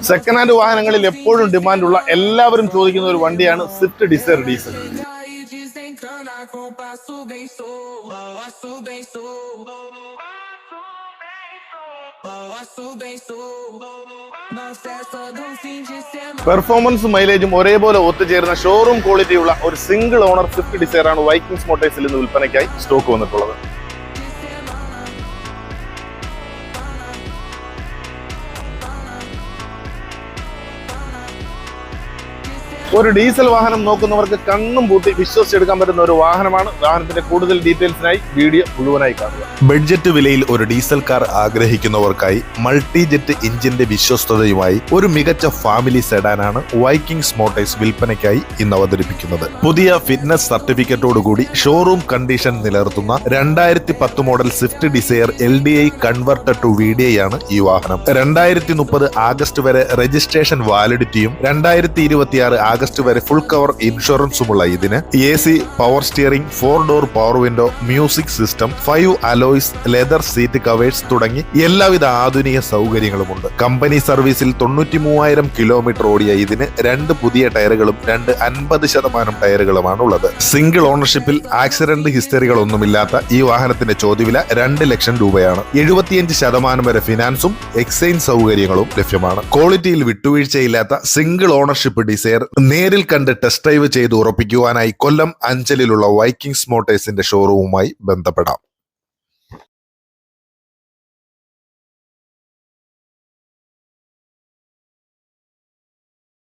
Second hand വാഹനങ്ങളിൽ എപ്പോഴും ഡിമാൻഡുള്ള എല്ലാവരും ചോദിക്കുന്ന ഒരു വണ്ടിയാണ് സ്വിഫ്റ്റ് ഡിസയർ ഡീസൽ. പെർഫോമൻസും മൈലേജും ഒരേപോലെ ഒത്തുചേരുന്ന ഷോറൂം ക്വാളിറ്റിയുള്ള ഒരു സിംഗിൾ ഓണർ സ്വിഫ്റ്റ് ഡിസയർ ആണ് വൈക്കിങ്സ് മോട്ടോഴ്സിൽ നിന്ന് വിൽപ്പനയ്ക്കായി സ്റ്റോക്ക് വന്നിട്ടുള്ളത്. ഒരു ഡീസൽ വാഹനം നോക്കുന്നവർക്ക് കണ്ണും പൂട്ടി വിശ്വസിച്ചെടുക്കാൻ പറ്റുന്ന ഒരു വാഹനമാണ്. വാഹനത്തിന്റെ കൂടുതൽ ഡീറ്റെയിൽസിനായി വീഡിയോ മുഴുവനായി കാണുക. ബഡ്ജറ്റ് വിലയിൽ ഒരു ഡീസൽ കാർ ആഗ്രഹിക്കുന്നവർക്കായി മൾട്ടി ജെറ്റ് എഞ്ചിന്റെ വിശ്വസ്തതയുമായി ഒരു മികച്ച ഫാമിലി സെഡാനാണ് വൈക്കിങ്സ് മോട്ടോഴ്സ് വിൽപ്പനയ്ക്കായി ഇന്ന് അവതരിപ്പിക്കുന്നത്. പുതിയ ഫിറ്റ്നസ് സർട്ടിഫിക്കറ്റോടുകൂടി ഷോറൂം കണ്ടീഷൻ നിലനിർത്തുന്ന 2010 model Swift Dzire LDI converted to VDI ആണ് ഈ വാഹനം. 2030 ആഗസ്റ്റ് വരെ രജിസ്ട്രേഷൻ വാലിഡിറ്റിയും 2026 ആഗസ്റ്റ് വരെ ഫുൾ കവർ ഇൻഷുറൻസുമുള്ള ഇതിന് AC, power steering, 4 door power window, music system, 5 alloys, leather seat covers തുടങ്ങി എല്ലാവിധ ആധുനിക സൗകര്യങ്ങളുമുണ്ട്. കമ്പനി സർവീസിൽ 93,000 കിലോമീറ്റർ ഓടിയ ഇതിന് 2 പുതിയ ടയറുകളും 2 50% ടയറുകളുമാണ് ഉള്ളത്. സിംഗിൾ ഓണർഷിപ്പിൽ ആക്സിഡന്റ് ഹിസ്റ്ററികളൊന്നുമില്ലാത്ത ഈ വാഹനത്തിന്റെ ചോദ്യവില 2 ലക്ഷം രൂപയാണ്. 75% വരെ ഫിനാൻസും എക്സ്ചേഞ്ച് സൗകര്യങ്ങളും ലഭ്യമാണ്. ക്വാളിറ്റിയിൽ വിട്ടുവീഴ്ചയില്ലാത്ത സിംഗിൾ ഓണർഷിപ്പ് ഡിസയർ നേരിൽ കണ്ട് ടെസ്റ്റ് ഡ്രൈവ് ചെയ്ത് ഉറപ്പിക്കുവാനായി കൊല്ലം അഞ്ചലിലുള്ള വൈക്കിങ്സ് മോട്ടോഴ്സിന്റെ ഷോറൂമുമായി ബന്ധപ്പെടാം.